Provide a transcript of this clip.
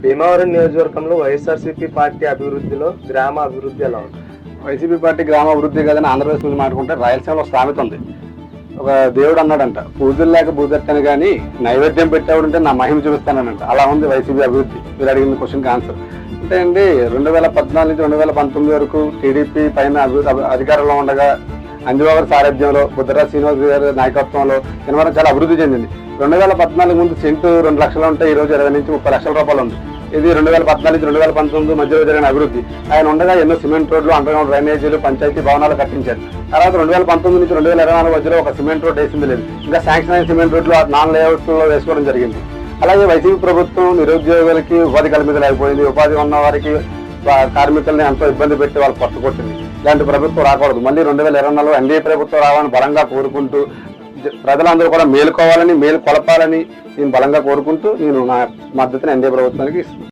భీమవరం నియోజకవర్గంలో వైఎస్ఆర్సీపీ పార్టీ అభివృద్ధిలో గ్రామ అభివృద్ధి ఎలా ఉంది? వైసీపీ పార్టీ గ్రామ అభివృద్ధి కదని ఆంధ్రప్రదేశ్ మీద మాట్లాడుకుంటే రాయలసీమలో సామెత ఉంది. ఒక దేవుడు అన్నాడంట, పూజలు లేక పూజెత్తాను కానీ నైవేద్యం పెట్టేవాడుంటే నా మహిమ చూపిస్తానంట. అలా ఉంది వైసీపీ అభివృద్ధి. మీరు అడిగిన క్వశ్చన్కి ఆన్సర్ అంటే అండి, 2014 నుంచి 2019 వరకు టీడీపీ పైన అధికారంలో ఉండగా అంజబాబు సారథ్యంలో, బుద్ధరాజ్ శ్రీనివాస్ గారి నాయకత్వంలో వినవరం చాలా అభివృద్ధి చెందింది. 2014 ముందు సెంటు 2 లక్షలు ఉంటే ఈ రోజు 20 నుంచి 30 లక్షల రూపాయలు ఉంది. ఇది 2014 నుంచి 2019 మధ్యలో జరిగిన అభివృద్ధి. ఆయన ఉండగా ఎన్నో సిమెంట్ రోడ్లు, అండర్ గ్రౌండ్ డ్రైనేజీలు, పంచాయతీ భవనాలు కట్టించారు. తర్వాత 2019 నుంచి 2024 మధ్యలో ఒక సిమెంట్ రోడ్ వేసింది లేదు. ఇంకా శాంక్షన్ అయిన సిమెంట్ రోడ్లు నాన్ లేఅవుట్లో వేసుకోవడం జరిగింది. అలాగే వైసీపీ ప్రభుత్వం నిరుద్యోగులకి ఉపాధి కల్పించలేకపోయింది. ఉపాధి ఉన్న వారికి కార్మికుల్ని ఎంతో ఇబ్బంది పెట్టి వాళ్ళు పట్టుకొట్టింది. ఇలాంటి ప్రభుత్వం రాకూడదు. మళ్ళీ 2024 ఎన్డీఏ ప్రభుత్వం రావాలని బలంగా కోరుకుంటూ, ప్రజలందరూ కూడా మేలుకోవాలని, మేలు కొలపాలని నేను బలంగా కోరుకుంటూ నేను నా మద్దతుని ఎన్డీఏ ప్రభుత్వానికి ఇస్తున్నాను.